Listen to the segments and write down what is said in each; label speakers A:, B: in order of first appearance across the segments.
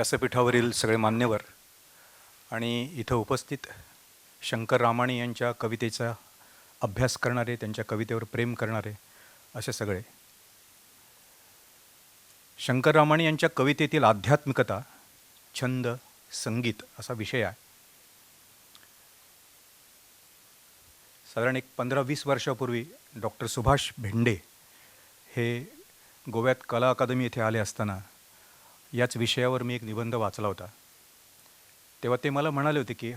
A: व्यासपीठावरील सगळे मान्यवर आणि इथं उपस्थित शंकर रामाणी यांच्या कवितेचा अभ्यास करणारे, त्यांच्या कवितेवर प्रेम करणारे असे सगळे. शंकर रामाणी यांच्या कवितेतील आध्यात्मिकता, छंद, संगीत असा विषय आहे. साधारण एक 15-20 वर्षापूर्वी डॉक्टर सुभाष भेंडे हे गोव्यात कला अकादमी येथे आले असताना याच विषयावर मी एक निबंध वाचला होता. तेव्हा ते मला म्हणाले होते की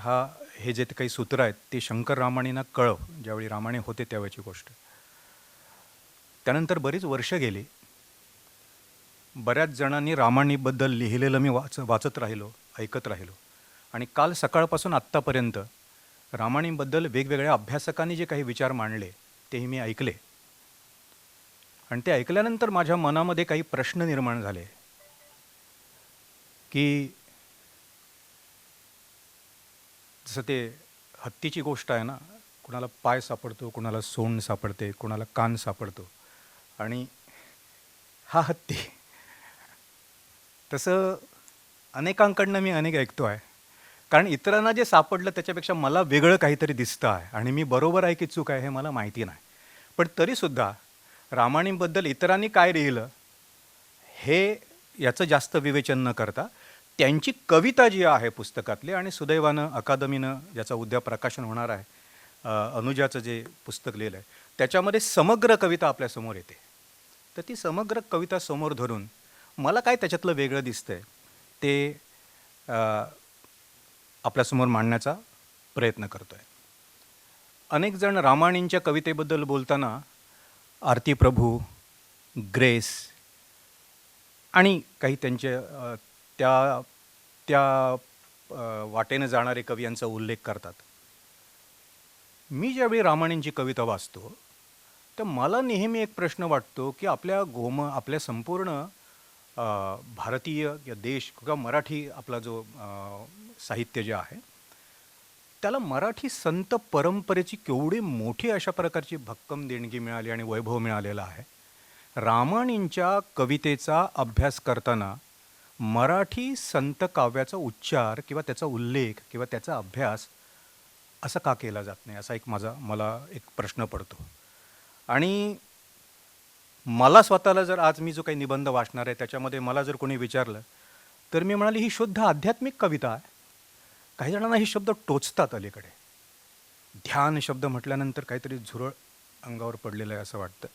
A: हे जे काही सूत्र आहेत ते शंकर रामाणींना कळव, ज्यावेळी रामाणी होते त्यावेळची गोष्ट. त्यानंतर बरीच वर्ष गेली. बऱ्याच जणांनी रामाणीबद्दल लिहिलेलं मी वाचत राहिलो, ऐकत राहिलो. आणि काल सकाळपासून आत्तापर्यंत रामाणीबद्दल वेगवेगळ्या अभ्यासकांनी जे काही विचार मांडले तेही मी ऐकले. आणि ते ऐकल्यानंतर माझ्या मनामध्ये काही प्रश्न निर्माण झाले की जसं ते हत्तीची गोष्ट आहे ना, कुणाला पाय सापडतो, कुणाला सोंड सापडते, कुणाला कान सापडतो, आणि हा हत्ती. तसं अनेकांकडनं मी अनेक ऐकतो आहे. कारण इतरांना जे सापडलं त्याच्यापेक्षा मला वेगळं काहीतरी दिसतं आहे, आणि मी बरोबर आहे की चूक आहे हे मला माहिती नाही. पण तरीसुद्धा रामाणीबद्दल इतरांनी काय लिहिलं हे याचं जास्त विवेचन न करता त्यांची कविता जी आहे पुस्तकातली, आणि सुदैवानं अकादमीनं ज्याचा उद्या प्रकाशन होणार आहे, अनुजाचं जे पुस्तक लिहिलं आहे त्याच्यामध्ये समग्र कविता आपल्यासमोर येते. तर ती समग्र कविता समोर धरून मला काय त्याच्यातलं वेगळं दिसतंय ते आपल्यासमोर मांडण्याचा प्रयत्न करतो आहे. अनेक जण रामाणींच्या कवितेबद्दल बोलताना आरती प्रभू, ग्रेस आणि काही त्यांचे त्या वाटेनं जाणारे कवी यांचा उल्लेख करतात. मी ज्यावेळी रामाणींची कविता वाचतो तर मला नेहमी एक प्रश्न वाटतो की आपल्या संपूर्ण भारतीय या देश किंवा मराठी आपला जो साहित्य जे आहे त्याला मराठी संत परंपरेची केवढी मोठी अशा प्रकारची भक्कम देणगी मिळाली आणि वैभव मिळालेला आहे. रामाणींच्या कवितेचा अभ्यास करताना मराठी संत काव्याचा उच्चार किंवा त्याचा उल्लेख किंवा त्याचा अभ्यास असा का केला जात नाही, असा मला एक प्रश्न पडतो. आणि मला स्वतःला जर आज मी जो काही निबंध वाचणार आहे त्याच्यामध्ये मला जर कोणी विचारलं तर मी म्हणाले ही शुद्ध आध्यात्मिक कविता आहे. काही जणांना हे शब्द टोचतात अलीकडे. ध्यान शब्द म्हटल्यानंतर काहीतरी झुरळ अंगावर पडलेलं आहे असं वाटतं.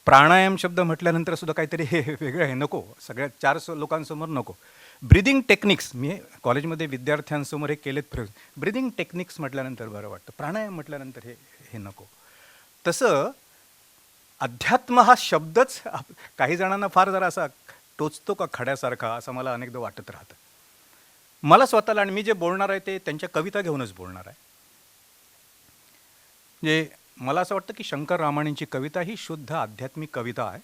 A: प्राणायाम शब्द म्हटल्यानंतर सुद्धा काहीतरी हे वेगळं आहे, नको, सगळ्या 4 लोकांसमोर नको. ब्रिदिंग टेक्निक्स, मी कॉलेजमध्ये विद्यार्थ्यांसमोर हे केलेत प्रयोग. ब्रिदिंग टेक्निक्स म्हटल्यानंतर बरं वाटतं, प्राणायाम म्हटल्यानंतर हे नको. तसं अध्यात्म हा शब्दच काही जणांना फार जरा असा टोचतो का खड्यासारखा, असं मला अनेकदा वाटत राहतं. मला स्वतःला, आणि मी जे बोलणार आहे ते त्यांच्या कविता घेऊनच बोलणार आहे. जे मला असं वाटतं की शंकर रामाणींची कविता ही शुद्ध आध्यात्मिक कविता आहे.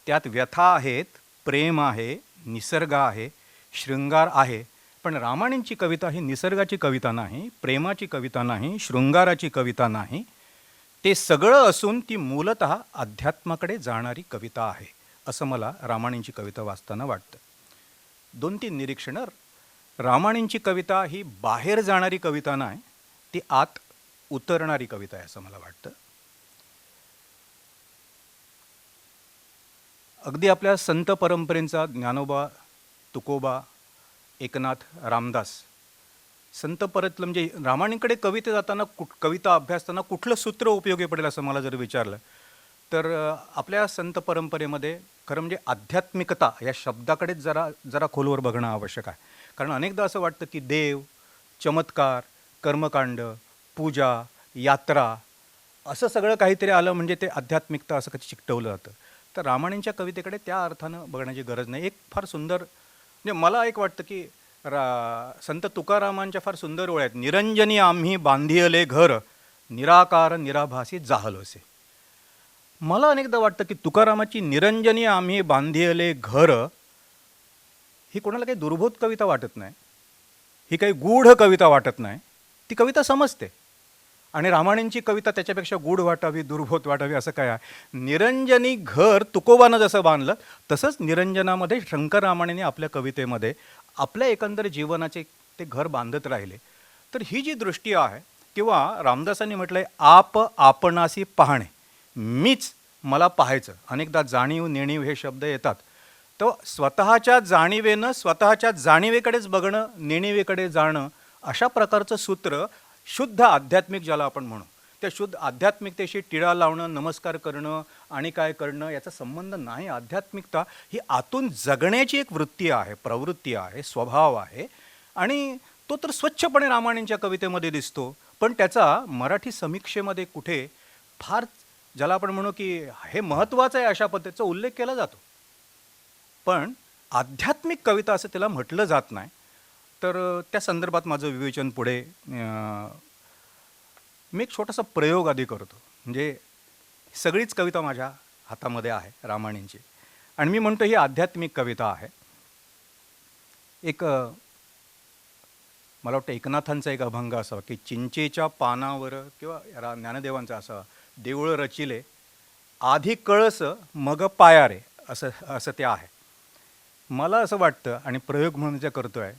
A: त्यात व्यथा आहेत, प्रेम आहे, निसर्ग आहे, शृंगार आहे. पण रामाणींची कविता ही निसर्गाची कविता नाही, प्रेमाची कविता नाही, शृंगाराची कविता नाही. ते सगळं असून ती मूलतः अध्यात्माकडे जाणारी कविता आहे, असं मला रामाणींची कविता वाचताना वाटतं. 2-3 निरीक्षणं. रामाणींची कविता ही बाहेर जाणारी कविता नाही, ती आत उतरणारी कविता आहे असं मला वाटतं. अगदी आपल्या संत परंपरेचा ज्ञानोबा, तुकोबा, एकनाथ, रामदास, संत परतलं म्हणजे रामाणींकडे कविता जाताना कविता अभ्यासताना कुठलं सूत्र उपयोगी पडेल असं मला जर विचारलं तर आपल्या संत परंपरेमध्ये खरं म्हणजे आध्यात्मिकता या शब्दाकडेच जरा खोलवर बघणं आवश्यक आहे. कारण अनेकदा असं वाटतं की देव, चमत्कार, कर्मकांड, पूजा, यात्रा असं सगळं काहीतरी आलं म्हणजे ते आध्यात्मिकता असं कधी चिकटवलं जातं. तर रामाणींच्या कवितेकडे त्या अर्थानं बघण्याची गरज नाही. एक फार सुंदर, म्हणजे मला एक वाटतं की संत तुकारामांच्या फार सुंदर ओळ्या आहेत. निरंजनी आम्ही बांधियले घर, निराकार निराभासी जाहलोसे. मला अनेकदा वाटतं की तुकारामाची निरंजनी आम्ही बांधियले घर ही कोणाला काही दुर्बोध कविता वाटत नाही, ही काही गूढ कविता वाटत नाही. ती कविता समजते. आणि रामायणांची कविता त्याच्यापेक्षा गूढ वाटावी, दुर्बोध वाटावी असं काय आहे? निरंजनी घर तुकोबानं जसं बांधलं तसंच निरंजनामध्ये शंकर रामायणाने आपल्या कवितेमध्ये आपल्या एकंदर जीवनाचे ते घर बांधत राहिले. तर ही जी दृष्टी आहे, किंवा रामदासांनी म्हटलंय आप आपणासी पाहणे, मीच मला पाहायचं. अनेकदा जाणीव नेणीव हे शब्द येतात. तर स्वतःच्या जाणीवेनं स्वतःच्या जाणीवेकडेच बघणं, नेणीवेकडे जाणं, अशा प्रकारचं सूत्र शुद्ध आध्यात्मिक ज्याला आपण म्हणू, त्या शुद्ध आध्यात्मिकतेशी टिळा लावणं, नमस्कार करणं आणि काय करणं याचा संबंध नाही. आध्यात्मिकता ही आतून जगण्याची एक वृत्ती आहे, प्रवृत्ती आहे, स्वभाव आहे. आणि तो तर स्वच्छपणे रामायणांच्या कवितेमध्ये दिसतो. पण त्याचा मराठी समीक्षेमध्ये कुठे फार, ज्याला आपण म्हणू की हे महत्त्वाचं आहे अशा पद्धतीचा उल्लेख केला जातो. पण आध्यात्मिक कविता असं त्याला म्हटलं जात नाही. तर त्या संदर्भात माझं विवेचन पुढे मी एक छोटासा प्रयोग आधी करतो. म्हणजे सगळीच कविता माझ्या हातामध्ये आहे रामायणांची, आणि मी म्हणतो ही आध्यात्मिक कविता आहे. एक मला वाटतं एकनाथांचा एक अभंग असावा की चिंचेच्या पानावर, किंवा ज्ञानदेवांचा असावा, देऊळ रचिले आधी कळस मग पायारे, असं असं ते आहे. मला असं वाटतं, आणि प्रयोग म्हणून जे करतो आहे,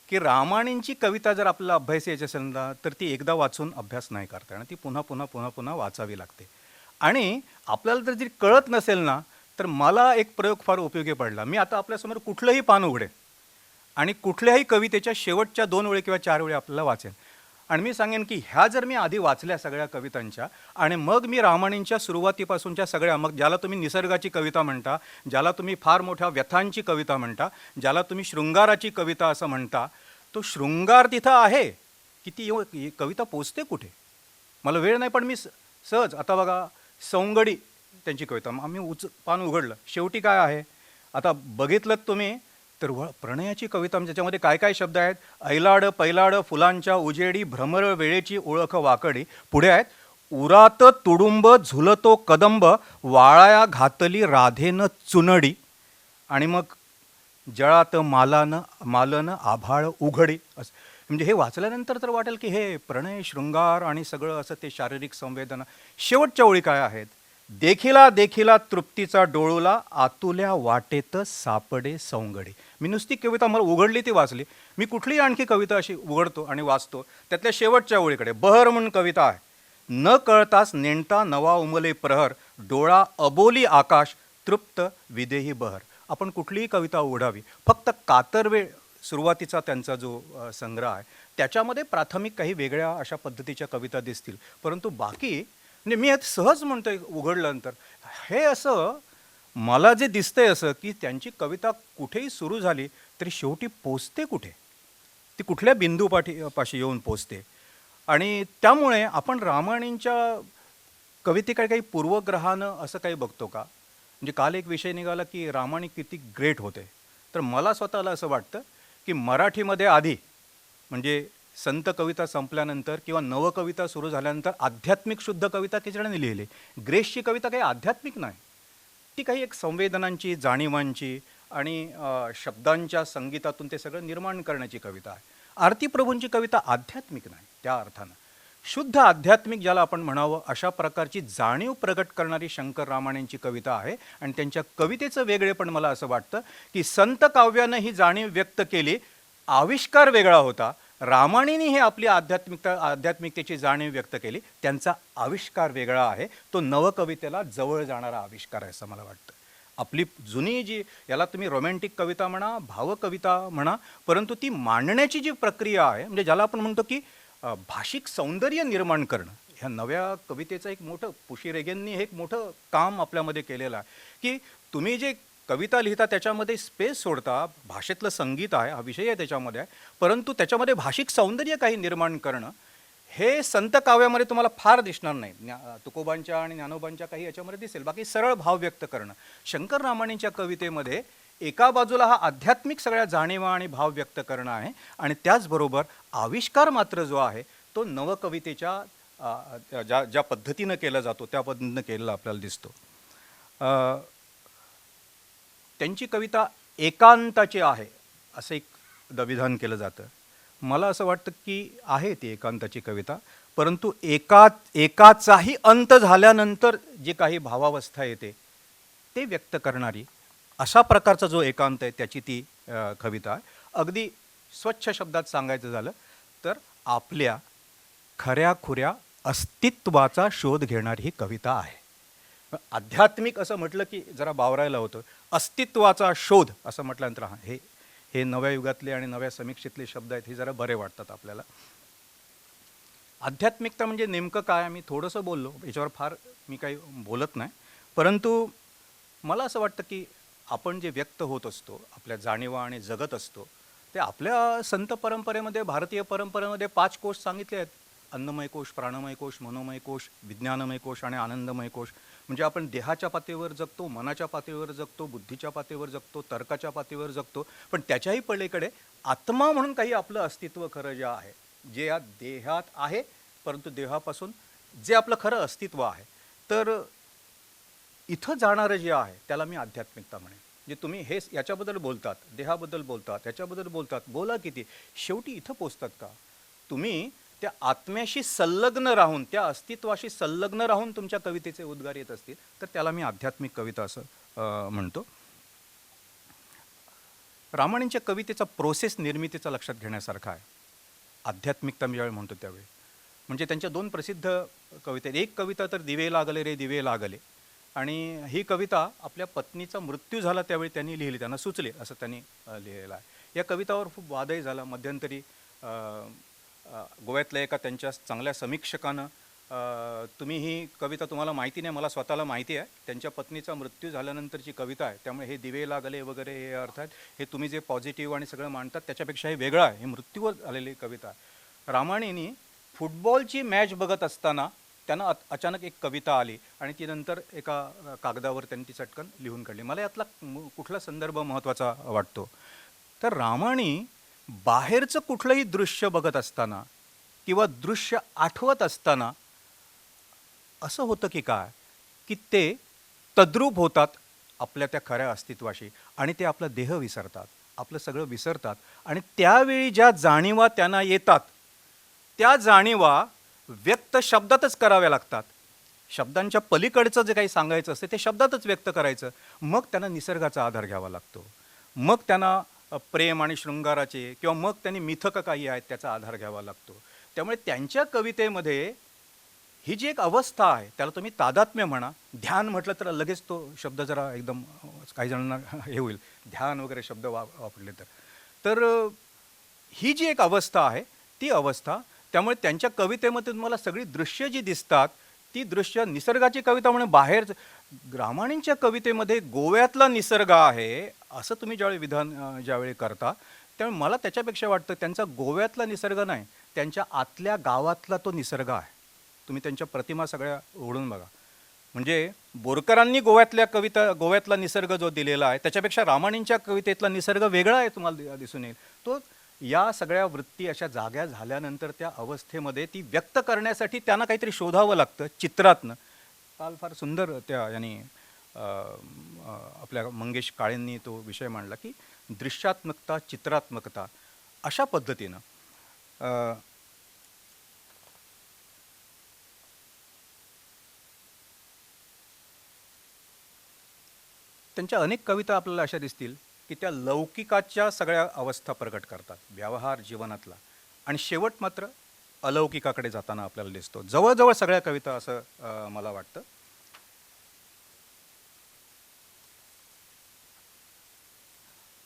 A: की रामायणांची कविता जर आपल्याला अभ्यास यायची असेल ना, तर ती एकदा वाचून अभ्यास नाही करता येणार. ती पुन्हा पुन्हा पुन्हा पुन्हा वाचावी लागते. आणि आपल्याला जर जी कळत नसेल ना, तर मला एक प्रयोग फार उपयोगी पडला. मी आता आपल्यासमोर कुठलंही पान उघडेन आणि कुठल्याही कवितेच्या शेवटच्या 2 ओळी किंवा 4 ओळी आपल्याला वाचेन, आणि मी सांगेन की ह्या जर मी आधी वाचल्या सगळ्या कवितांच्या, आणि मग मी रामायणांच्या सुरुवातीपासूनच्या सगळ्या, मग ज्याला तुम्ही निसर्गाची कविता म्हणता, ज्याला तुम्ही फार मोठ्या व्यथांची कविता म्हणता, ज्याला तुम्ही शृंगाराची कविता असं म्हणता, तो शृंगार तिथं आहे की ती कविता पोचते कुठे? मला वेळ नाही, पण मी सहज आता बघा, सौंगडी त्यांची कविता आम्ही पान उघडलं, शेवटी काय आहे आता बघितलं तुम्ही, तर प्रणयाची कविता, ज्याच्यामध्ये काय काय शब्द आहेत? ऐलाड पैलाड फुलांच्या उजेडी, भ्रमर वेळेची ओळख वाकडी. पुढे आहेत उरात तुडुंब झुलतो कदंब, वाळाया घातली राधेनं चुनडी. आणि मग जळात मालन आभाळ उघडी. असं म्हणजे हे वाचल्यानंतर तर वाटेल की हे प्रणय शृंगार आणि सगळं असं ते शारीरिक संवेदना. शेवटच्या ओळी काय आहेत? देखिला देखिला तृप्तीचा डोळूला, आतुल्या वाटेत सापडे सौंगडी. मी नुसती कविता मला उघडली ती वाचली. मी कुठलीही आणखी कविता अशी उघडतो आणि वाचतो, त्यातल्या शेवटच्या ओळीकडे बहर म्हणून कविता आहे. न कळताच नेणता नवा उमले प्रहर, डोळा अबोली आकाश, तृप्त विदेही बहर. आपण कुठलीही कविता उघडावी, फक्त कातरवेळ सुरुवातीचा त्यांचा जो संग्रह आहे त्याच्यामध्ये प्राथमिक काही वेगळ्या अशा पद्धतीच्या कविता दिसतील, परंतु बाकी म्हणजे मी आता सहज म्हणतोय उघडल्यानंतर हे असं मला जे दिसतंय असं की त्यांची कविता कुठेही सुरू झाली तरी शेवटी पोचते कुठे, ती कुठल्या पाशी येऊन पोचते. आणि त्यामुळे आपण रामायणांच्या कवितेकडे काही पूर्वग्रहानं असं काही बघतो का? म्हणजे काल एक विषय निघाला की रामायण किती ग्रेट होते. तर मला स्वतःला असं वाटतं की मराठीमध्ये आधी म्हणजे संत कविता संपल्यानंतर किंवा नवकविता सुरू झाल्यानंतर आध्यात्मिक शुद्ध कविता किचडाने लिहिली. ग्रेसची कविता काही आध्यात्मिक नाही, ती काही एक संवेदनांची, जाणीवांची आणि शब्दांच्या संगीतातून ते सगळं निर्माण करण्याची कविता आहे. आरती प्रभूंची कविता आध्यात्मिक नाही. त्या अर्थानं शुद्ध आध्यात्मिक ज्याला आपण म्हणावं अशा प्रकारची जाणीव प्रगट करणारी शंकर रामायणांची कविता आहे. आणि त्यांच्या कवितेचं वेगळेपण मला असं वाटतं की संत काव्यानं ही जाणीव व्यक्त केली, आविष्कार वेगळा होता. रामायणाने ही आपली आध्यात्मिकतेची जाणीव व्यक्त केली, त्यांचा आविष्कार वेगळा आहे. तो नवकवितेला जवळ जाणारा आविष्कार आहे असं मला वाटतं. आपली जुनी जी, याला तुम्ही रोमॅन्टिक कविता म्हणा, भावकविता म्हणा, परंतु ती मांडण्याची जी प्रक्रिया आहे, म्हणजे ज्याला आपण म्हणतो की भाषिक सौंदर्य निर्माण करणं, ह्या नव्या कवितेचं एक मोठं पुशी रेगेंनी हे एक मोठं काम आपल्यामध्ये केलेलं आहे. की तुम्ही जे कविता लिहिता त्याच्यामध्ये स्पेस सोडता, भाषेतलं संगीत आहे, हा विषय आहे त्याच्यामध्ये आहे, परंतु त्याच्यामध्ये भाषिक सौंदर्य काही निर्माण करणं हे संत काव्यामध्ये तुम्हाला फार दिसणार नाही. तुकोबांच्या आणि ज्ञानोबांच्या काही याच्यामध्ये दिसेल, बाकी सरळ भाव व्यक्त करणं. शंकर रामायणांच्या कवितेमध्ये एका बाजूला हा आध्यात्मिक सगळ्या जाणीवा आणि भाव व्यक्त करणं आहे, आणि त्याचबरोबर आविष्कार मात्र जो आहे तो नवकवितेच्या ज्या पद्धतीनं केला जातो त्या पद्धतीनं केलेला आपल्याला दिसतो. त्यांची कविता एकांताची आहे असं एक विधान केलं जातं. मला असं वाटतं की आहे ती एकांताची कविता, परंतु एकाचाही अंत झाल्यानंतर जी काही भावावस्था येते ते व्यक्त करणारी अशा प्रकारचा जो एकांत आहे त्याची ती कविता आहे. अगदी स्वच्छ शब्दात सांगायचं झालं तर आपल्या खऱ्याखुऱ्या अस्तित्वाचा शोध घेणारी ही कविता आहे. आध्यात्मिक असं म्हटलं की जरा बावरायला होतं. अस्तित्वाचा शोध असं म्हटल्यानंतर हां, हे हे नव्या युगातले आणि नव्या समीक्षेतले शब्द आहेत, हे जरा बरे वाटतात आपल्याला. आध्यात्मिकता म्हणजे नेमकं काय, मी थोडंसं बोललो, याच्यावर फार मी काही बोलत नाही. परंतु मला असं वाटतं की आपण जे व्यक्त होत असतो, आपल्या जाणीवा आणि जगत असतो, ते आपल्या संत परंपरेमध्ये, भारतीय परंपरेमध्ये 5 कोश सांगितले आहेत. अन्नमय कोश, प्राणमय कोश, मनोमय कोश, विज्ञानमय कोश आणि आनंदमय कोश. म्हणजे आपण देहाच्या पातळीवर जगतो, मनाच्या पातळीवर जगतो, बुद्धीच्या पातळीवर जगतो, तर्काच्या पातळीवर जगतो, पण त्याच्याही पलीकडे आत्मा म्हणून काही आपलं अस्तित्व खरं जे आहे, जे या देहात आहे, परंतु देहापासून जे आपलं खरं अस्तित्व आहे. तर इथं जाणारं जे आहे त्याला मी आध्यात्मिकता म्हणेन. जे तुम्ही हे याच्याबद्दल बोलतात, देहाबद्दल बोलतात, ह्याच्याबद्दल बोलतात, बोला किती, शेवटी इथं पोचतात का तुम्ही? त्या आत्म्याशी संलग्न राहून, त्या अस्तित्वाशी संलग्न राहून तुमच्या कवितेचे उद्गार येत असतील तर त्याला मी आध्यात्मिक कविता असं म्हणतो. रामाणींच्या कवितेचा प्रोसेस निर्मितीचा लक्षात घेण्यासारखा आहे. आध्यात्मिकता मी ज्यावेळी म्हणतो त्यावेळी, म्हणजे त्यांच्या 2 प्रसिद्ध कविता आहेत. एक कविता तर दिवे लागले रे दिवे लागले, आणि ही कविता आपल्या पत्नीचा मृत्यू झाला त्यावेळी त्यांनी लिहिली, त्यांना सुचले असं त्यांनी लिहिलेलं आहे. या कवितावर खूप वादही झाला. मध्यंतरी गोव्यातल्या एका त्यांच्या चांगल्या समीक्षकानं, तुम्ही ही कविता, तुम्हाला माहिती नाही, मला स्वतःला माहिती आहे, त्यांच्या पत्नीचा मृत्यू झाल्यानंतरची कविता आहे, त्यामुळे हे दिवे लागले वगैरे हे अर्थात हे तुम्ही जे पॉझिटिव्ह आणि सगळं मांडतात त्याच्यापेक्षा हे वेगळं आहे, हे मृत्यूवर झालेली कविता आहे. रामाणींनी फुटबॉलची मॅच बघत असताना त्यांना अचानक एक कविता आली आणि ती नंतर एका कागदावर त्यांनी ती चटकन लिहून काढली. मला यातला कुठला संदर्भ महत्त्वाचा वाटतो तर रामाणी बाहेरचं कुठलंही दृश्य बघत असताना किंवा दृश्य आठवत असताना असं होतं की काय, की ते तद्रूप होतात आपल्या त्या खऱ्या अस्तित्वाशी, आणि ते आपला देह विसरतात, आपलं सगळं विसरतात, आणि त्यावेळी ज्या जाणीवा त्यांना येतात त्या जाणीवा व्यक्त शब्दातच कराव्या लागतात. शब्दांच्या पलीकडचं जे काही सांगायचं असते ते शब्दातच व्यक्त करायचं. मग त्यांना निसर्गाचा आधार घ्यावा लागतो, मग त्यांना प्रेम आणि शृंगाराचे किंवा मग त्यांनी मिथक काही आहेत त्याचा आधार घ्यावा लागतो. त्यामुळे त्यांच्या कवितेमध्ये ही जी एक अवस्था आहे त्याला तुम्ही तादात्म्य म्हणा, ध्यान म्हटलं तर लगेच तो शब्द जरा एकदम काही जणांना हे होईल, ध्यान वगैरे शब्द वापरले तर ही जी एक अवस्था आहे ती अवस्था, त्यामुळे त्यांच्या कवितेमध्ये तुम्हाला सगळी दृश्य जी दिसतात ती दृश्य, निसर्गाची कविता म्हणून बाहेर. रामाणींच्या कवितेमध्ये गोव्यातला निसर्ग आहे असं तुम्ही ज्यावेळी करता, त्यामुळे मला त्याच्यापेक्षा वाटतं त्यांचा गोव्यातला निसर्ग नाही, त्यांच्या आतल्या गावातला तो निसर्ग आहे. तुम्ही त्यांच्या प्रतिमा सगळ्या उघडून बघा. म्हणजे बोरकरांनी गोव्यातला निसर्ग जो दिलेला आहे त्याच्यापेक्षा रामाणींच्या कवितेतला निसर्ग वेगळा आहे, तुम्हाला दिसून येईल. तो या सगळ्या वृत्ती अशा जाग्या झाल्यानंतर त्या अवस्थेमध्ये ती व्यक्त करण्यासाठी त्यांना काहीतरी शोधावं लागतं चित्रातनं. काल फार सुंदर त्या यांनी आपल्या मंगेश काळेंनी तो विषय मांडला की दृश्यात्मकता, चित्रात्मकता अशा पद्धतीनं. त्यांच्या अनेक कविता आपल्याला अशा दिसतील की त्या लौकिकाच्या सगळ्या अवस्था प्रकट करतात, व्यवहार जीवनातला, आणि शेवट मात्र अलौकिकाकडे जाताना आपल्याला दिसतो. जवळजवळ सगळ्या कविता असं मला वाटतं.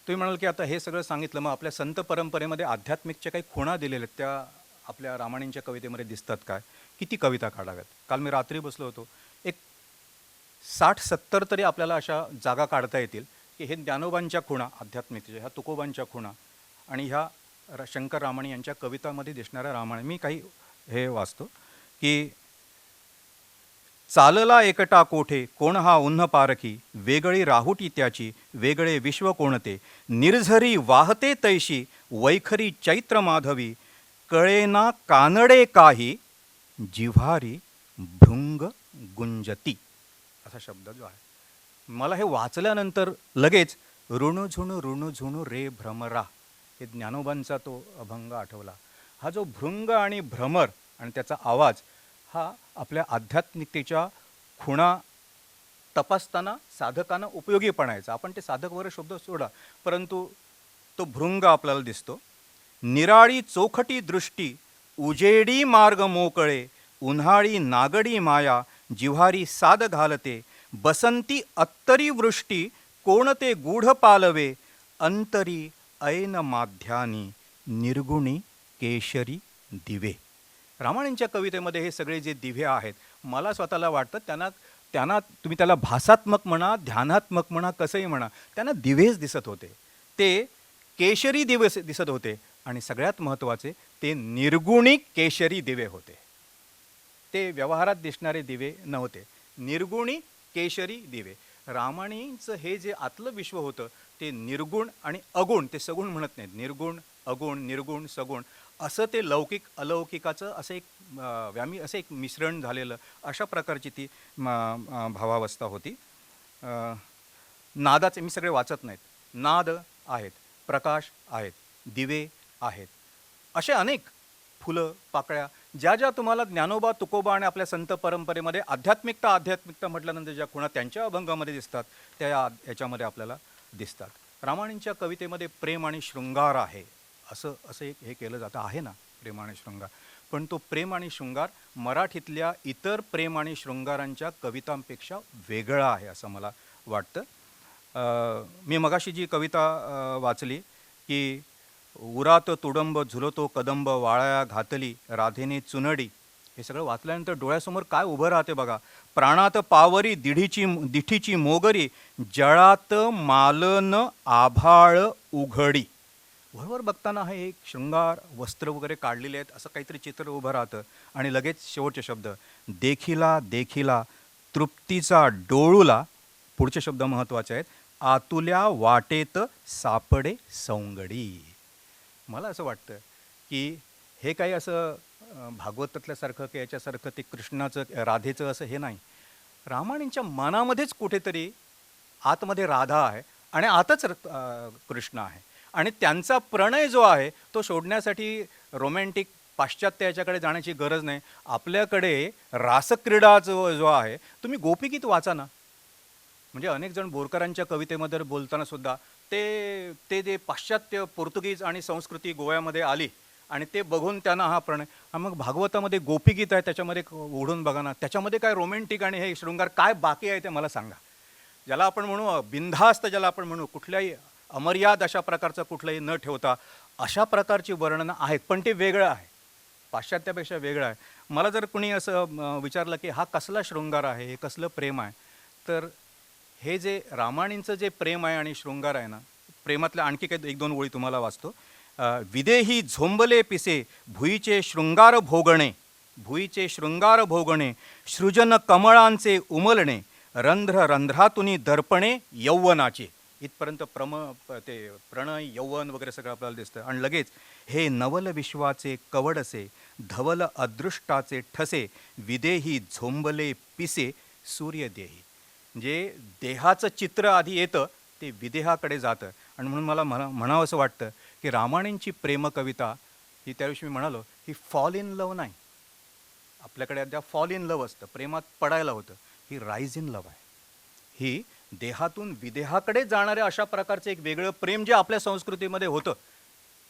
A: तुम्ही म्हणाल की आता हे सगळं सांगितलं, मग आपल्या संत परंपरेमध्ये आध्यात्मिकच्या काही खुणा दिलेल्या आहेत त्या आपल्या रामाणींच्या कवितेमध्ये दिसतात काय? किती कविता काढाव्यात? काल मी रात्री बसलो होतो, एक 60-70 तरी आपल्याला अशा जागा काढता येतील की हे ज्ञानोबांच्या खुणा आध्यात्मिकच्या, ह्या तुकोबांच्या खुणा, आणि ह्या शंकर रामाणी यांच्या कवितामध्ये दिसणाऱ्या रामायण. मी काही हे वाचतो की चालला एकटा कोठे कोण हा उन्ह पारखी, वेगळी राहुटी त्याची वेगळे विश्व कोणते, निर्झरी वाहते तैशी वैखरी चैत्र माधवी, कळेना कानडे काही जिव्हारी भृंग गुंजती. असा शब्द जो आहे, मला हे वाचल्यानंतर लगेच ऋणझुणू ऋणझुणू रे भ्रमरा हे ज्ञानोबांचा तो अभंग आठवला. हा जो भृंग आणि भ्रमर आणि त्याचा आवाज हा आपल्या आध्यात्मिकतेच्या खुणा तपासताना साधकांना उपयोगी पडायचा. आपण ते साधक वगैरे शब्द सोडा, परंतु तो भृंग आपल्याला दिसतो. निराळी चोखटी दृष्टी उजेडी मार्ग मोकळे, उन्हाळी नागडी माया जिव्हारी साद घालते, बसंती अत्तरी वृष्टी कोणते गूढ पालवे, अंतरी ऐन माध्यानी निर्गुणी केशरी दिवे. रामायणांच्या कवितेमध्ये हे सगळे जे दिवे आहेत, मला स्वतःला वाटतं त्यांना त्यांना तुम्ही त्याला भासात्मक म्हणा, ध्यानात्मक म्हणा, कसंही म्हणा, त्यांना दिवेच दिसत होते. ते केशरी दिवे दिसत होते आणि सगळ्यात महत्त्वाचे ते निर्गुणी केशरी दिवे होते. ते व्यवहारात दिसणारे दिवे नव्हते, निर्गुणी केशरी दिवे. रामायणाचं हे जे आतलं विश्व होतं ते निर्गुण आणि अगुण, ते सगुण म्हणत नाहीत, निर्गुण अगुण निर्गुण सगुण असं ते लौकिक अलौकिकाचं असं एक असं एक मिश्रण झालेलं अशा प्रकारची ती भावावस्था होती. नादाचे मी सगळे वाचत नाहीत. नाद आहेत, प्रकाश आहेत, दिवे आहेत, असे अनेक फुलं पाकळ्या ज्या ज्या तुम्हाला ज्ञानोबा तुकोबा आणि आपल्या संत परंपरेमध्ये आध्यात्मिकता म्हटल्यानंतर ज्या खुणा त्यांच्या अभंगामध्ये दिसतात त्या याच्यामध्ये आपल्याला दिसतात. रामायणाच्या कवितेमध्ये प्रेम आणि शृंगार आहे असं हे केलं जातं, आहे ना प्रेम आणि शृंगार, पण तो प्रेम आणि शृंगार मराठीतल्या इतर प्रेम आणि शृंगारांच्या कवितांपेक्षा वेगळा आहे असं मला वाटतं. मी मगाशी जी कविता वाचली की उरात तुडंब झुलतो कदंब वाळया घातली राधेने चुनडी, हे सगळं वाचल्यानंतर डोळ्यासमोर काय उभं राहते बघा. प्राणात पावरी दिठीची मोगरी जळात मालन आभाळ उघडी. वरवर बघताना हे एक शृंगार वस्त्र वगैरे काढलेले आहेत असं काहीतरी चित्र उभं राहतं आणि लगेच शेवटचे शब्द देखिला देखिला तृप्तीचा डोळूला, पुढचे शब्द महत्त्वाचे आहेत, आतुल्या वाटेत सापडे सौंगडी. मला असं वाटतं की हे काही असं भागवतातल्यासारखं की याच्यासारखं ते कृष्णाचं राधेचं असं हे नाही. रामायणाच्या मनामध्येच कुठेतरी आतमध्ये राधा आहे आणि आतच कृष्ण आहे आणि त्यांचा प्रणय जो आहे तो शोधण्यासाठी रोमॅन्टिक पाश्चात्य याच्याकडे जाण्याची गरज नाही. आपल्याकडे रासक्रीडा जो आहे, तुम्ही गोपिगीत वाचा ना. म्हणजे अनेक जण बोरकरांच्या कवितेमध्ये बोलताना सुद्धा ते जे पाश्चात्य पोर्तुगीज आणि संस्कृती गोव्यामध्ये आली आणि ते बघून त्यांना हा प्रणय. मग भागवतामध्ये गोपीगीत आहे, त्याच्यामध्ये ओढून बघा ना, त्याच्यामध्ये काय रोमॅन्टिक आणि हे शृंगार काय बाकी आहे ते मला सांगा. ज्याला आपण म्हणू बिनधास्त, ज्याला आपण म्हणू कुठल्याही अमर्याद अशा प्रकारचं कुठलंही न ठेवता अशा प्रकारची वर्णनं आहेत, पण ते वेगळं आहे, पाश्चात्यापेक्षा वेगळं आहे. मला जर कुणी असं विचारलं की हा कसला शृंगार आहे, हे कसलं प्रेम आहे, तर हे जे रामायणाचं जे प्रेम आहे आणि शृंगार आहे ना, प्रेमातल्या आणखी काही एक दोन ओळी तुम्हाला वाचतो. विदेही झोंबले पिसे भुईचे शृंगार भोगणे सृजन कमळांचे उमलणे रंध्र रंध्रातुनी दर्पणे यौवनाचे. इथपर्यंत ते प्रणय यौवन वगैरे सगळं आपल्याला दिसतं. आणि लगेच हे नवल विश्वाचे कवडसे धवल अदृष्टाचे ठसे विदेही झोंबले पिसे सूर्यदेही. म्हणजे देहाचं चित्र आधी येतं ते विदेहाकडे जातं. आणि म्हणून मला म्हणावं असं वाटतं की रामायणाची प्रेमकविता ही त्याविषयी मी म्हणालो ही फॉल इन लव नाही. आपल्याकडे ज्या फॉल इन लव असतं, प्रेमात पडायला होतं, ही राईज इन लव आहे. ही देहातून विदेहाकडे जाणाऱ्या अशा प्रकारचं एक वेगळं प्रेम जे आपल्या संस्कृतीमध्ये होतं,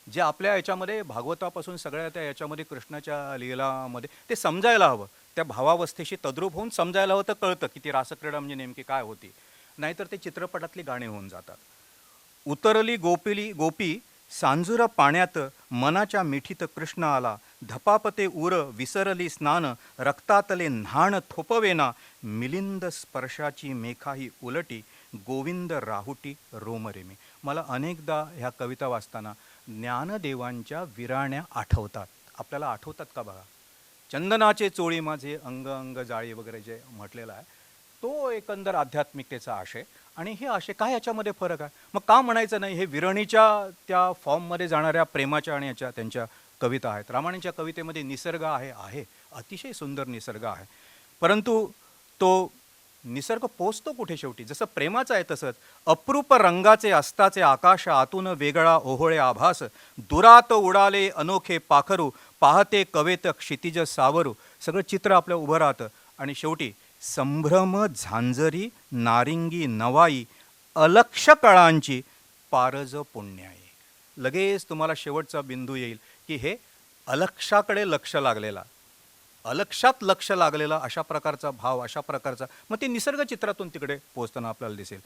A: जे आपल्या याच्यामध्ये भागवतापासून सगळ्या त्या याच्यामध्ये कृष्णाच्या लीलामध्ये ते समजायला हवं, त्या भावावस्थेशी तद्रूप होऊन समजायला हवं, तर कळतं की ती रासक्रीडा म्हणजे नेमकी काय होती. नाहीतर ते चित्रपटातली गाणी होऊन जातात. उतरली गोपी सांजुर पाण्यात मनाच्या मिठीत कृष्ण आला धपापते उर विसरली स्नान रक्तातले न्हाण थोपवेना मिलिंद स्पर्शाची मेखाही उलटी गोविंद राहुटी रोमरेमी. मला अनेकदा ह्या कविता वाचताना ज्ञानदेवांच्या विराण्या आठवतात. आपल्याला आठवतात का बघा. चंदनाचे चोळी माझे अंग अंग जाळी वगैरे जे म्हटलेलं आहे, तो एकंदर आध्यात्मिकतेचा आशय. आणि हे आशय काय याच्यामध्ये फरक आहे. मग का म्हणायचं नाही हे विरणीच्या त्या फॉर्ममध्ये जाणाऱ्या प्रेमाच्या आणि याच्या त्यांच्या कविता आहेत. रामायणाच्या कवितेमध्ये निसर्ग आहे, अतिशय सुंदर निसर्ग आहे, परंतु तो निसर्ग पोचतो कुठे शेवटी, जसं प्रेमाचं आहे तसंच. अप्रूप रंगाचे असताचे आकाश, आतून वेगळा ओहोळे आभास, दुरात उडाले अनोखे पाखरू, पाहते कवेत क्षितिज सावरू. सगळं चित्र आपलं उभं राहतं आणि शेवटी संभ्रम झांजरी नारिंगी नवाई, अलक्ष कळांची पारज पुण्याई. लगेच तुम्हाला शेवटचा बिंदू येईल की हे अलक्षाकडे लक्ष लागलेला, अलक्षात लक्ष लागलेला अशा प्रकारचा भाव, अशा प्रकारचा, मग ते निसर्ग चित्रातून तिकडे पोहोचताना आपल्याला दिसेल.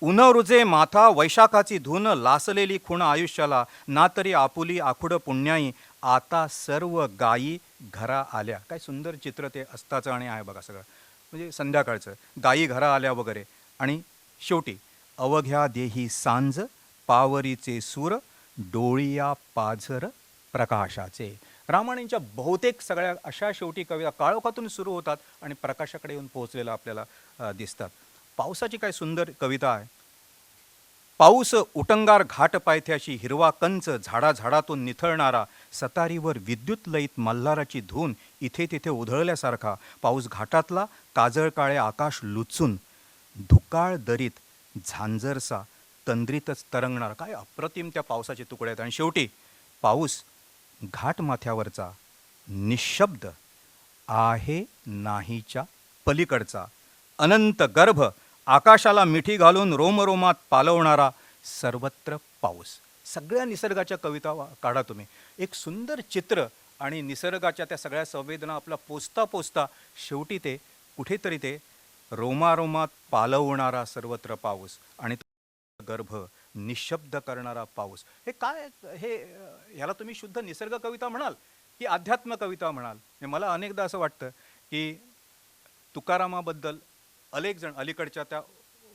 A: उन रुजे माथा वैशाखाची धून, लासलेली खूण आयुष्याला, ना तरी आपुली आखुड पुण्याई, आता सर्व गायी घरा आल्या. काय सुंदर चित्र ते असताचं आणि आहे बघा सगळं, म्हणजे संध्याकाळचं, गायी घरा आल्या वगैरे. आणि शेवटी अवघ्या देही सांज, पावरीचे सूर, डोळिया पाझर प्रकाशाचे. रामायणाच्या बहुतेक सगळ्या अशा शेवटी कविता काळोखातून सुरू होतात आणि प्रकाशाकडे येऊन पोहोचलेला आपल्याला दिसतात. पावसाची काय सुंदर कविता आहे. पाऊस उटंगार घाट पायथ्याशी, हिरवा कंच झाडाझाडातून निथळणारा, सतारीवर विद्युत लयीत मल्हाराची धून इथे तिथे उधळल्यासारखा, पाऊस घाटातला काजळ काळे आकाश लुचून, धुकाळ दरीत झांजरसा तंद्रीतच तरंगणार. काय अप्रतिम त्या पावसाचे तुकडे आहेत. आणि शेवटी पाऊस घाट माथ्यावरचा, निशब्द, आहे नाहीच्या पलीकडचा, अनंत गर्भ, आकाशाला मिठी घालून रोमरोमात पालवणारा, सर्वत्र पाऊस. सगळ्या निसर्गाच्या कविता काढा तुम्ही, एक सुंदर चित्र. आणि निसर्गाच्या त्या सगळ्या संवेदना आपला पोचता पोचता शेवटी ते कुठेतरी ते रोमारोमात पालवणारा सर्वत्र पाऊस आणि गर्भ निशब्द करणारा पाऊस. हे काय, हे ह्याला तुम्ही शुद्ध निसर्ग कविता म्हणाल की अध्यात्म कविता म्हणाल? मला अनेकदा असं वाटतं की तुकारामाबद्दल अनेक जण अलीकडच्या त्या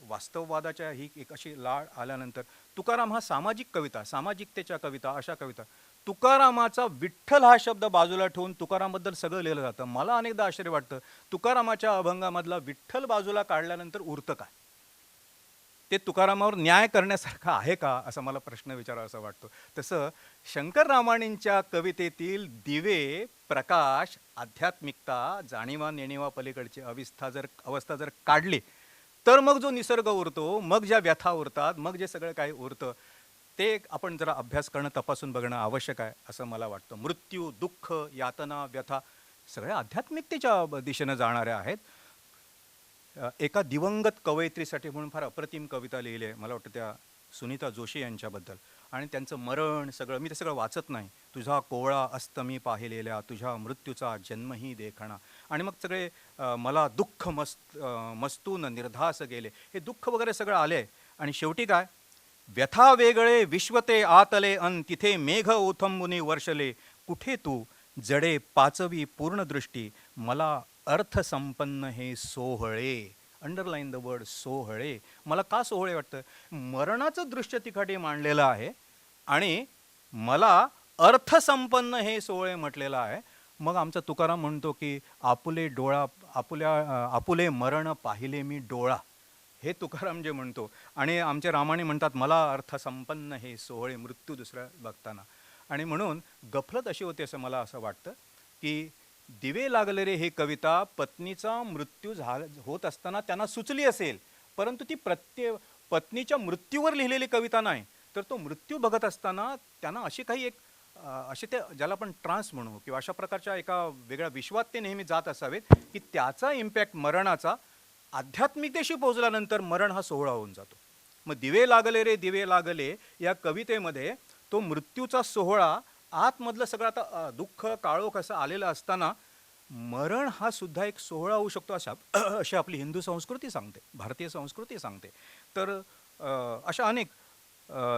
A: वास्तववादाच्या ही एक अशी लाळ आल्यानंतर, तुकाराम हा सामाजिक कविता, सामाजिकतेच्या कविता, अशा कविता, तुकारामाचा विठ्ठल हा शब्द बाजूला ठेवून तुकारामबद्दल सगळं लिहिलं जातं. मला अनेकदा आश्चर्य वाटतं, तुकारामाच्या अभंगामधला विठ्ठल बाजूला काढल्यानंतर उरतं काय? ते तुकारामावर न्याय करण्यासारखं आहे का, असा मला प्रश्न विचारावा वाटतो. तसं शंकर रामायणांच्या कवितेतील दिवे, प्रकाश, आध्यात्मिकता, जाणीवा नेणीवा पलीकडची अवस्था जर काढली तर मग जो निसर्ग उरतो, मग ज्या व्यथा उरतात, मग जे सगळं काही उरतं, ते आपण जरा अभ्यास करणं, तपासून बघणं आवश्यक आहे असं मला वाटतं. मृत्यू, दुःख, यातना, व्यथा सगळ्या आध्यात्मिकतेच्या दिशेनं जाणाऱ्या आहेत. एका दिवंगत कवयित्रीसाठी म्हणून फार अप्रतिम कविता लिहिली आहे, मला वाटतं त्या सुनीता जोशी यांच्याबद्दल. आणि त्यांचं मरण सगळं, मी ते सगळं वाचत नाही. तुझा कोवळा अस्तमी पाहिलेल्या, तुझ्या मृत्यूचा जन्मही देखणा. आणि मग सगळे मला दुःख मस्तून निर्धास गेले, हे दुःख वगैरे सगळं आले. आणि शेवटी काय, व्यथा वेगळे विश्वते आतले, अन तिथे मेघ ओथंबुनी वर्षले, कुठे तू जडे पाचवी पूर्णदृष्टी, मला अर्थसंपन्न हे सोहळे. अंडरलाईन द वर्ड सोहळे. मला का सोहळे वाटतं? मरणाचं दृश्य तिखाटी मांडलेलं आहे आणि मला अर्थसंपन्न हे सोहळे म्हटलेलं आहे. मग आमचा तुकाराम म्हणतो की आपुले मरण पाहिले मी डोळा, हे तुकाराम जे म्हणतो. आणि आमचे रामाने म्हणतात मला अर्थसंपन्न हे सोहळे, मृत्यू दुसऱ्या बघताना. आणि म्हणून गफलत अशी होती असं मला असं वाटतं की दिवे लागले रे हे कविता पत्नीचा मृत्यू होत असताना त्यांना सुचली असेल, परंतु ती पत्नीच्या मृत्यूवर लिहिलेली कविता नाही, तर तो मृत्यू बघत असताना त्यांना अशी काही एक असे ते ज्याला आपण ट्रान्स म्हणू किंवा अशा प्रकारच्या एका वेगळ्या विश्वात ते नेहमी जात असावेत की त्याचा इम्पॅक्ट मरणाचा आध्यात्मिकतेशी पोहोचल्यानंतर मरण हा सोहळा होऊन जातो. मग दिवे लागले रे दिवे लागले या कवितेमध्ये तो मृत्यूचा सोहळा, आतमधलं सगळं आता दुःख काळोख असं आलेलं असताना मरण हा सुद्धा एक सोहळा होऊ शकतो अशी आपली हिंदू संस्कृती सांगते, भारतीय संस्कृती सांगते. तर अशा अनेक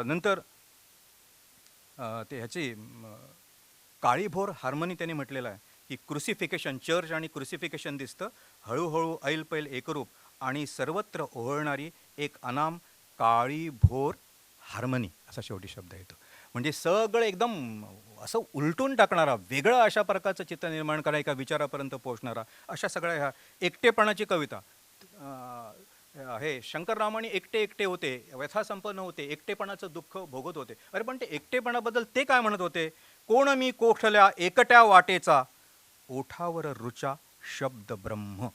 A: नंतर ते ह्याची काळीभोर हार्मनी त्यांनी म्हटलेलं आहे की क्रुसिफिकेशन, चर्च आणि क्रुसिफिकेशन दिसतं, हळूहळू ऐलपैल एकरूप आणि सर्वत्र ओहळणारी एक अनाम काळीभोर हार्मनी, असा शेवटी शब्द येतो. म्हणजे सगळं एकदम असं उलटून टाकणारा, वेगळं अशा प्रकारचं चित्र निर्माण करा, एका विचारापर्यंत पोहोचणारा, अशा सगळ्या ह्या एकटेपणाची कविता. हे शंकर रामायणी एकटे एकटे होते, व्यथासंपन्न होते, एकटेपणाचं दुःख भोगत होते. अरे पण ते एकटेपणाबद्दल ते काय म्हणत होते? कोण मी कोठल्या एकट्या वाटेचा, ओठावर रुचा शब्द ब्रह्म.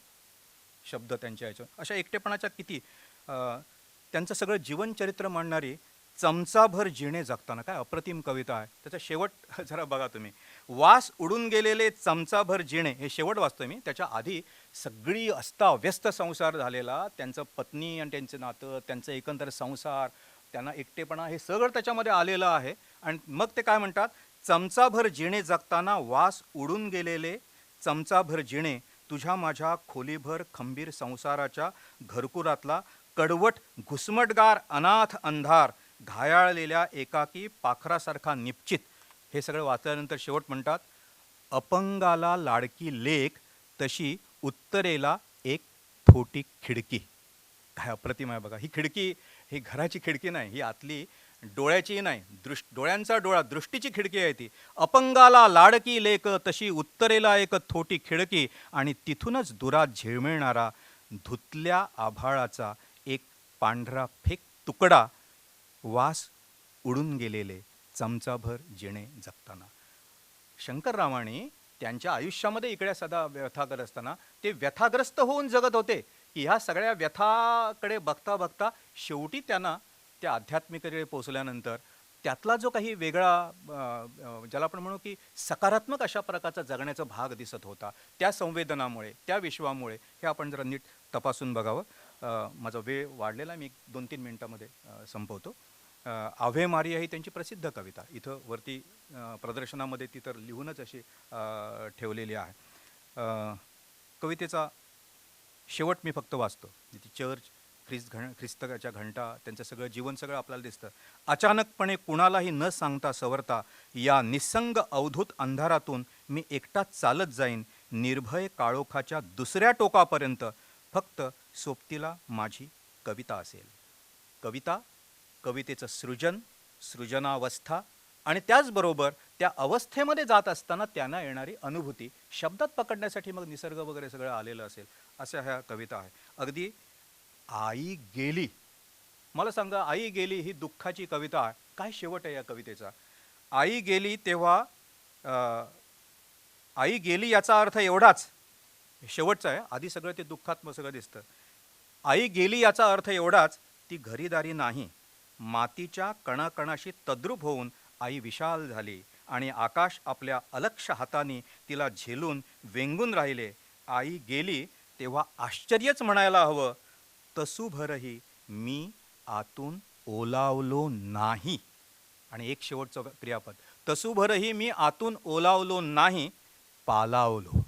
A: शब्द त्यांच्या याच्यावर. अशा एकटेपणाच्या किती त्यांचं सगळं जीवनचरित्र मांडणारी चमचाभर जिणे जगताना, काय अप्रतिम कविता आहे. त्याचा शेवट जरा बघा तुम्ही. वास उडून गेलेले चमचाभर जिणे, हे शेवट वाचतोय मी. त्याच्या आधी सगळी अस्ताव्यस्त संसार झालेला, त्यांचं पत्नी आणि त्यांचं नातं, त्यांचं एकंदर संसार, त्यांना एकटेपणा, हे सगळं त्याच्यामध्ये आलेलं आहे. आणि मग ते काय म्हणतात, चमचाभर जिणे जगताना वास उडून गेलेले चमचाभर जिणे, तुझ्या माझ्या खोलीभर खंबीर संसाराच्या घरकुरातला कडवट घुसमटगार अनाथ अंधार, घायाळलेल्या एकाकी पाखरासारखा निश्चित. हे सगळं वाचल्यानंतर शेवट म्हणतात, अपंगाला लाडकी लेक तशी उत्तरेला एक थोटी खिडकी. काय अप्रतिम आहे बघा. ही खिडकी, ही घराची खिडकी नाही, ही आतली डोळ्याची नाही, डोळ्यांचा डोळा, दृष्टीची खिडकी आहे ती. अपंगाला लाडकी लेक तशी उत्तरेला एक थोटी खिडकी, आणि तिथूनच दुरात झिळमिळणारा धुतल्या आभाळाचा एक पांढरा फेक तुकडा, वास उडून गेलेले चमचाभर जिणे जगताना. शंकररावांनी त्यांच्या आयुष्यामध्ये इकडे सदा व्यथाग्रस्त असताना ते व्यथाग्रस्त होऊन जगत होते, की ह्या सगळ्या व्यथाकडे बघता बघता शेवटी त्यांना त्या आध्यात्मिकतेकडे पोचल्यानंतर त्यातला जो काही वेगळा ज्याला आपण म्हणू की सकारात्मक अशा प्रकारचा जगण्याचा भाग दिसत होता, त्या संवेदनामुळे, त्या विश्वामुळे, हे आपण जरा नीट तपासून बघावं. माझा वेळ वाढलेला, मी 2-3 मिनिटामध्ये संपवतो. आव्हे मारिया ही त्यांची प्रसिद्ध कविता, इथं वरती प्रदर्शनामध्ये ती तर लिहूनच अशी ठेवलेली आहे. कवितेचा शेवट मी फक्त वाचतो. ती चर्च, ख्रिस्ताच्या घंटा, त्यांचं सगळं जीवन सगळं आपल्याला दिसतं. अचानकपणे कुणालाही न सांगता सवरता या निसंग अवधूत अंधारातून मी एकटाच चालत जाईन, निर्भय काळोखाच्या दुसऱ्या टोकापर्यंत. फक्त सोबतीला माझी कविता असेल. कविता, कवितेचं सृजन, सृजनावस्था, आणि त्याचबरोबर त्या अवस्थेमध्ये जात असताना त्यांना येणारी अनुभूती शब्दात पकडण्यासाठी मग निसर्ग वगैरे सगळं आलेलं असेल, अशा ह्या कविता आहे. अगदी आई गेली, मला सांगा, आई गेली ही दुःखाची कविता आहे. काय शेवट आहे या कवितेचा? आई गेली तेव्हा आई गेली याचा अर्थ एवढाच, शेवटचा आहे, आधी सगळं ते दुःखात्मक सगळं दिसतं. आई गेली याचा अर्थ एवढाच, ती घरीदारी नाही, मातीच्या कणाकणाशी तद्रूप होऊन आई विशाल झाली, आणि आकाश आपल्या अलक्ष हाताने तिला झेलून वेंगून राहिले. आई गेली तेव्हा आश्चर्यच म्हणायला हवं, तसूभरही मी आतून ओलावलो नाही. आणि एक शेवटचं क्रियापद, तसूभरही मी आतून ओलावलो नाही, पालावलो.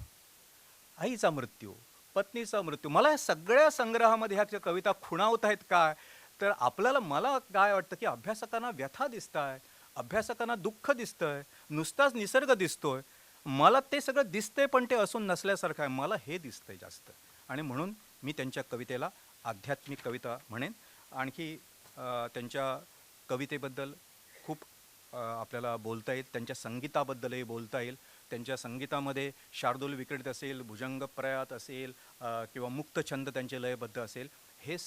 A: आईचा मृत्यू, पत्नीचा मृत्यू, मला या सगळ्या संग्रहामध्ये ह्या कविता खुणावत आहेत काय, तर आपल्याला, मला काय वाटतं की अभ्यासकांना व्यथा दिसत आहे, अभ्यासकांना दुःख दिसतंय, नुसताच निसर्ग दिसतोय. मला ते सगळं दिसतंय पण ते असून नसल्यासारखं आहे, मला हे दिसतंय जास्त. आणि म्हणून मी त्यांच्या कवितेला आध्यात्मिक कविता म्हणेन. आणखी त्यांच्या कवितेबद्दल खूप आपल्याला बोलता येईल, त्यांच्या संगीताबद्दलही बोलता येईल. त्यांच्या संगीतामध्ये शार्दूल विक्रीडित असेल, भुजंगप्रयात असेल, किंवा मुक्त छंद त्यांचे लयबद्ध असेल, हे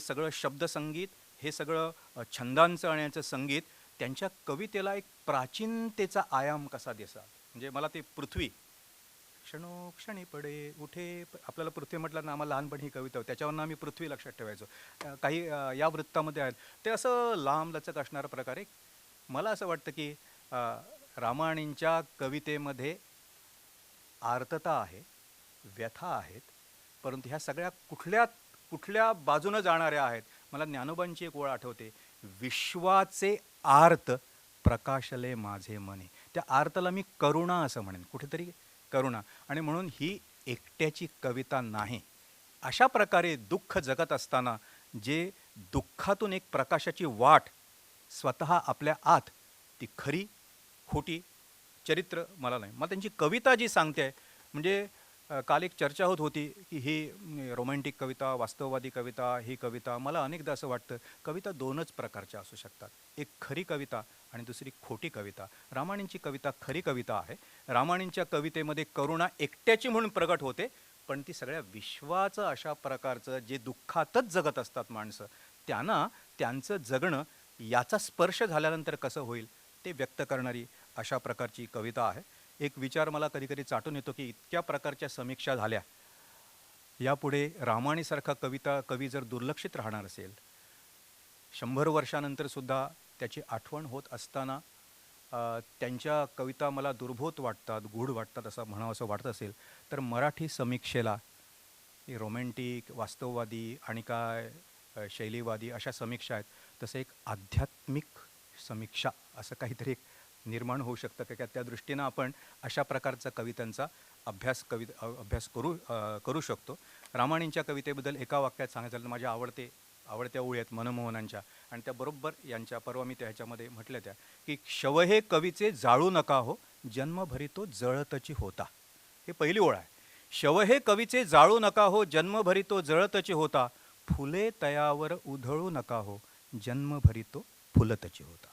A: सगळं शब्दसंगीत, हे सगळं छंदांचं आणि याचं संगीत त्यांच्या कवितेला एक प्राचीनतेचा आयाम कसा दिसा. म्हणजे मला ते पृथ्वी, क्षणोक्षणी पडे उठे, आपल्याला पृथ्वी म्हटलं ना, आम्हाला लहानपणी ही कविता होती, त्याच्यावरनं आम्ही पृथ्वी लक्षात ठेवायचो. काही या वृत्तामध्ये आहेत, ते असं लांब लचक असणाऱ्या प्रकारे. मला असं वाटतं की रामायणींच्या कवितेमध्ये आर्तता आहे, व्यथा आहेत, परंतु ह्या सगळ्या कुठल्या बाजूनं जाणाऱ्या आहेत. मला ज्ञानोबांची एक ओळ आठवते, विश्वाचे आर्त प्रकाशले माझे मने. त्या आर्तला मी करुणा असं म्हणेन, कुठेतरी करुणा. आणि म्हणून ही एकट्याची कविता नाही. अशा प्रकारे दुःख जगत असताना जे दुःखातून एक प्रकाशाची वाट स्वतः आपल्या आत, ती खरी खोटी चरित्र मला नाही, मला त्यांची कविता जी सांगते, म्हणजे काल एक चर्चा होत होती की ही रोमॅन्टिक कविता, वास्तववादी कविता, ही कविता. मला अनेकदा असं वाटतं, कविता दोनच प्रकारच्या असू शकतात, एक खरी कविता आणि दुसरी खोटी कविता. रामायणींची कविता खरी कविता आहे. रामायणींच्या कवितेमध्ये करुणा एकट्याची म्हणून प्रगट होते, पण ती सगळ्या विश्वाचं, अशा प्रकारचं, जे दुःखातच जगत असतात माणसं, त्यांना त्यांचं जगणं याचा स्पर्श झाल्यानंतर कसं होईल ते व्यक्त करणारी अशा प्रकारची कविता आहे. एक विचार मला कधी कधी चाटून येतो की इतक्या प्रकारच्या समीक्षा झाल्या, यापुढे रामाणीसारखा कवी जर दुर्लक्षित राहणार असेल, 100 वर्षानंतरसुद्धा त्याची आठवण होत असताना त्यांच्या कविता मला दुर्बोध वाटतात, गूढ वाटतात असं म्हणावं असं वाटत असेल, तर मराठी समीक्षेला रोमॅन्टिक, वास्तववादी आणि काय शैलीवादी अशा समीक्षा आहेत, तसं एक आध्यात्मिक समीक्षा असं काहीतरी एक निर्माण होऊ शकतं का? त्या दृष्टीनं आपण अशा प्रकारचा कवितांचा अभ्यास करू शकतो. रामाणींच्या कवितेबद्दल एका वाक्यात सांगायचं झालं तर माझ्या आवडत्या ओळी आहेत मनमोहनांच्या, आणि त्या बरोबर यांच्या परवा मी ह्याच्यामध्ये म्हटल्या त्या, की "शव हे कवीचे जाळू नका हो, जन्मभरी तो जळतची होता." ही पहिली ओळ आहे. "शव हे कवीचे जाळू नका हो, जन्मभरी तो जळतची होता. फुले तयावर उधळू नका हो, जन्मभरी तो फुलतची होता."